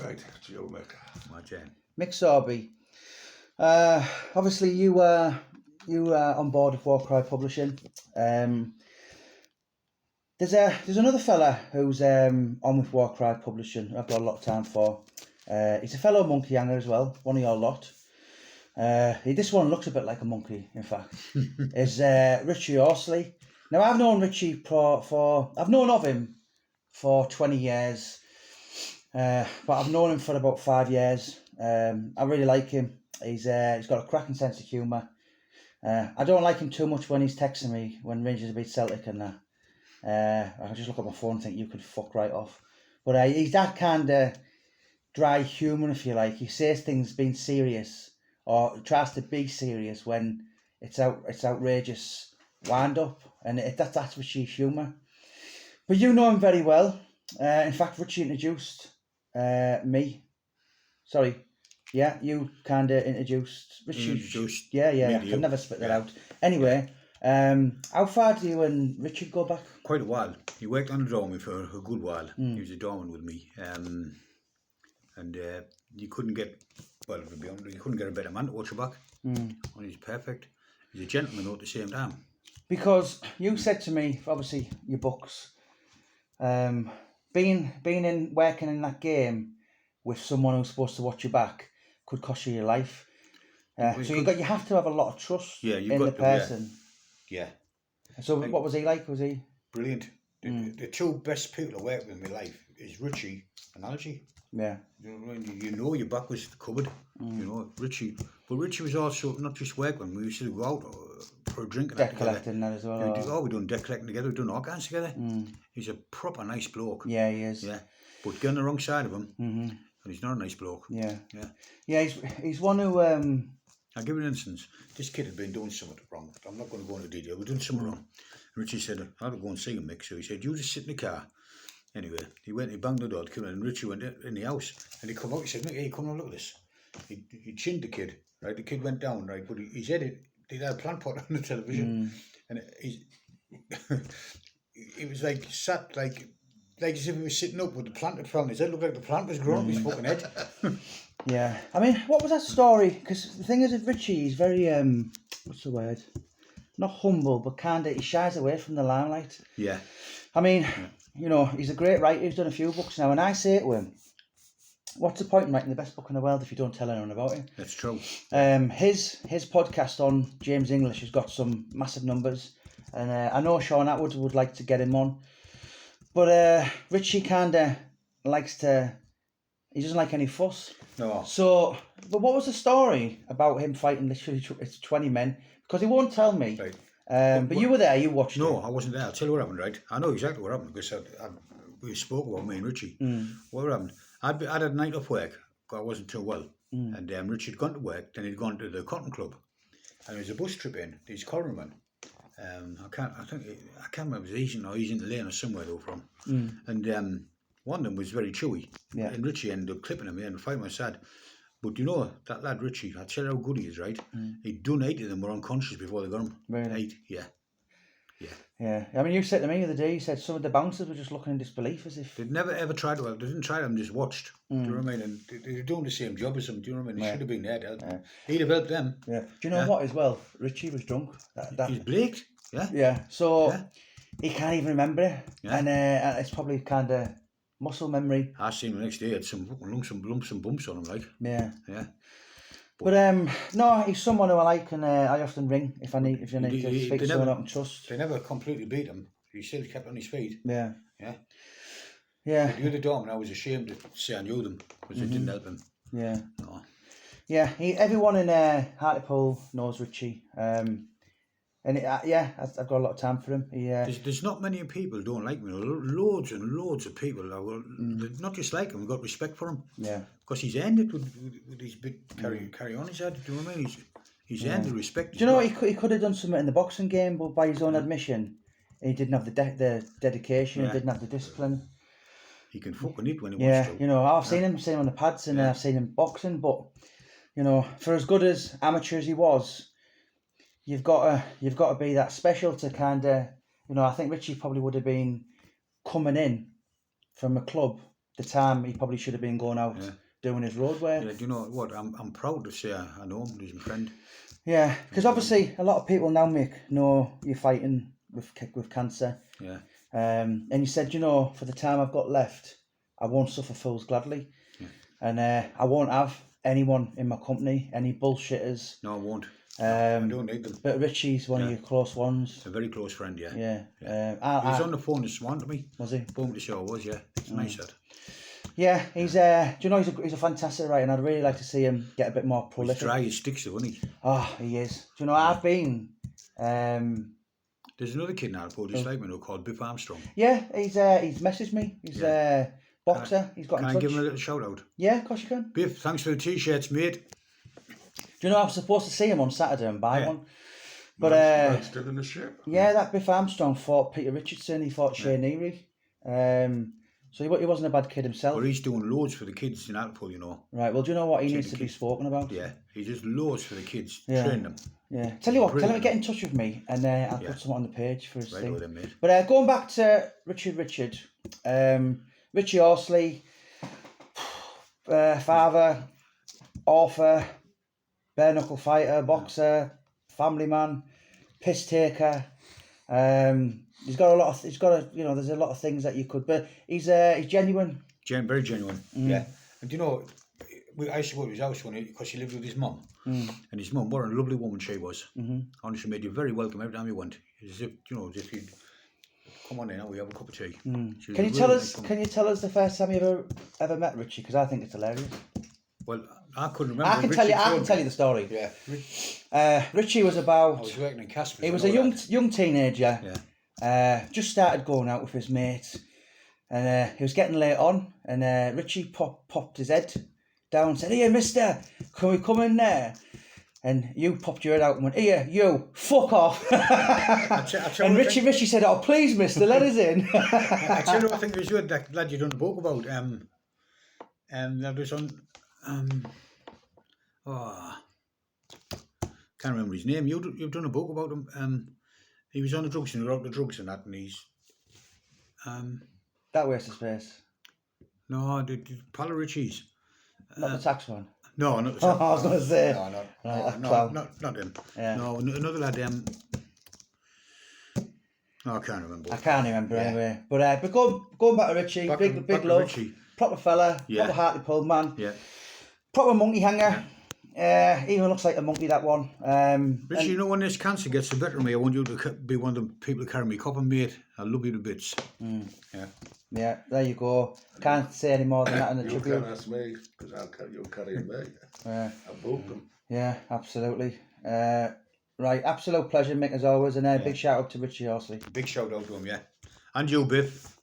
Right, it's you, Mick. My Jane. Mick Sorby. Obviously, you were on board with Warcry Publishing. There's another fella who's on with Warcry Publishing. I've got a lot of time for. He's a fellow monkey hanger as well. One of your lot. This one looks a bit like a monkey. In fact, is Richie Horsley. Now I've known Richie I've known of him for 20 years. But I've known him for about 5 years. I really like him. He's got a cracking sense of humour. I don't like him too much when he's texting me when Rangers beat Celtic and that. I can just look at my phone and think you could fuck right off. But he's that kind of dry humour, if you like. He says things being serious or tries to be serious when it's outrageous wind up, and that's Richie's humour. But you know him very well. In fact, Richie introduced me. Sorry. Yeah, you kind of introduced Richie. Yeah. I can never spit that out. Anyway, how far do you and Richard go back? Quite a while. He worked on the drawing for a good while. He was a doorman with me. And you couldn't get, well, to be honest, you couldn't get a better man to watch your back. And he's perfect. He's a gentleman at the same time. Because you said to me, obviously, your books, working in that game with someone who's supposed to watch your back could cost you your life. So you have to have a lot of trust in the person. Yeah. So what was he like? Was he brilliant? The two best people to work with in my life is Richie and Algie. Yeah. You know your back was covered. You know, Richie. But Richie was also not just working. We used to go out for a drink. Debt collecting that as well. We done debt collecting together. We done all kinds together. He's a proper nice bloke. Yeah, he is. Yeah. But get on the wrong side of him. And he's not a nice bloke. Yeah. He's one who. I'll give you an instance. This kid had been doing something wrong. I'm not going to go into detail. We're doing something wrong. And Richie said, I'll go and see him, Mick. So he said, you just sit in the car. Anyway, he banged the door, came in, and Richie went in the house. And he come out, he said, Mick, hey, come and look at this. He chinned the kid, right? The kid went down, right? But he said he had a plant pot on the television. And he was like, sat like as if he was sitting up with the plant that fell on his head. Looked like the plant was growing up his fucking head. Yeah. I mean, what was that story? Because the thing is with Richie, he's very, what's the word? Not humble, but kind of, he shies away from the limelight. Yeah. I mean, you know, he's a great writer. He's done a few books now. And I say to him, what's the point in writing the best book in the world if you don't tell anyone about it? That's true. His podcast on James English has got some massive numbers. And I know Sean Atwood would like to get him on. But Richie kind of he doesn't like any fuss. No. So, but what was the story about him fighting literally 20 men? Because he won't tell me. Right. But you were there, you watched it. No, I wasn't there. I'll tell you what happened, right? I know exactly what happened because we spoke about me and Richie. What happened? I'd had a night off work. I wasn't too well. And Richie had gone to work, then he'd gone to the Cotton Club. And there was a bus trip in, these Corriman. I can't remember if it was he's in the lane or somewhere they were from. And one of them was very chewy. Yeah. And Richie ended up clipping him and fighting was sad. But you know, that lad Richie, I'd tell you how good he is, right? He'd done 8 of them were unconscious before they got him. Really? 8, yeah. Yeah. I mean, you said to me the other day, you said some of the bouncers were just looking in disbelief as if... They'd never ever tried to, they didn't try them, just watched. Do you know what I mean? And they're doing the same job as them, do you know what I mean? They should have been there to help them. He'd have helped them. Yeah. Do you know what as well? Richie was drunk. He's blaked, yeah. Yeah, so he can't even remember it. Yeah. And it's probably kind of muscle memory. I seen him the next day, had some fucking lumps and bumps on him, like. Yeah. Yeah. But no, he's someone who I like, and I often ring if you need to speak to someone I can trust. They never completely beat him. He still kept on his feet. Yeah. Yeah. Yeah. But the other doorman, I was ashamed to say I knew them because it didn't help him. Yeah. No. Yeah. Everyone in Hartlepool knows Richie. And I've got a lot of time for him. There's not many people who don't like me. Loads and loads of people that not just like him, we've got respect for him. Yeah. Because he's ended with his big carry on his head. Do you know what I mean? He's earned the respect. Do you know what? He could have done something in the boxing game, but by his own admission, he didn't have the dedication, he didn't have the discipline. He can fucking eat when he wants to. Yeah, you know, I've seen him on the pads and I've seen him boxing, but, you know, for as good as amateur as he was, you've got to be that special to kind of, you know, I think Richie probably would have been coming in from a club the time he probably should have been going out doing his road work. Yeah, do you know what? I'm proud to say I know him. He's my friend. Yeah, because obviously a lot of people now, Mick, know you're fighting with cancer. Yeah. And you said, you know, for the time I've got left, I won't suffer fools gladly. Yeah. And I won't have anyone in my company, any bullshitters. No, I won't. I don't need them. But Richie's one of your close ones. A very close friend, yeah. Yeah. He was on the phone this morning to me. Was he? Boom, the show was, yeah. It's nice that. Yeah, he's do you know he's a fantastic writer, and I'd really like to see him get a bit more prolific. He's dry as sticks though, isn't he? Oh, he is. Do you know I've been there's another kid in Alpo just like me now called Biff Armstrong. Yeah, he's messaged me. He's a boxer. He's got in touch. Can I give him a little shout out? Yeah, of course you can. Biff, thanks for the t-shirts, mate. Do you know I was supposed to see him on Saturday and buy one? But still in the ship. Yeah, that Biff Armstrong fought Peter Richardson. He fought Shane Neary. So he wasn't a bad kid himself. Well, he's doing loads for the kids in Alpo, you know. Right. Well, do you know what he needs to be spoken about? Yeah, he does loads for the kids. Train them. Yeah. Tell you what. Tell him to get in touch with me, and I'll put something on the page for his thing. Then, mate. But going back to Richard, Richie Horsley, father, author, bare knuckle fighter, boxer, family man, piss taker. He's got a lot of. There's a lot of things that you could. But he's genuine. Very genuine. Yeah. And you know, I used to go to his house because he lived with his mum. And his mum, what a lovely woman she was. And she made you very welcome every time you went. As if as if you'd come on in, we have a cup of tea. Can you tell us? Can you tell us the first time you ever met Richie? Because I think it's hilarious. Well, I couldn't remember. I can tell you the story. Yeah. Richie was about. I was working in Casper. He was a young teenager. Yeah. Just started going out with his mates, and he was getting late on, and Richie popped his head down and said, "Here, mister, can we come in there?" And you popped your head out and went, "Here, you, fuck off." And Richie said, "Oh, please, mister, let us in." I tell you what I think it was good, that lad you done a book about, that was on, can't remember his name. You've done a book about him. He was on the drugs and he wrote the drugs and that, and he's that waste of space. No, the pal of Richie's. Not the tax one. No, not the tax. I was going to say. Not him. Yeah. No, another lad. No, I can't remember. I can't remember anyway. But going back to Richie, big love, Richie. Proper fella, proper heartily pulled man. Yeah. Proper monkey hanger. Even looks like a monkey, that one. Richie, you know, when this cancer gets the better of me, I want you to be one of the people to carry me cup and mate. I love you to bits. Yeah, there you go. Can't say any more than that in the tribute. You can't ask me, because you're carrying me. I booked them. Yeah, absolutely. Right, absolute pleasure, Mick, as always, and big shout out to Richie Horsley. Big shout out to him, yeah. And you, Biff.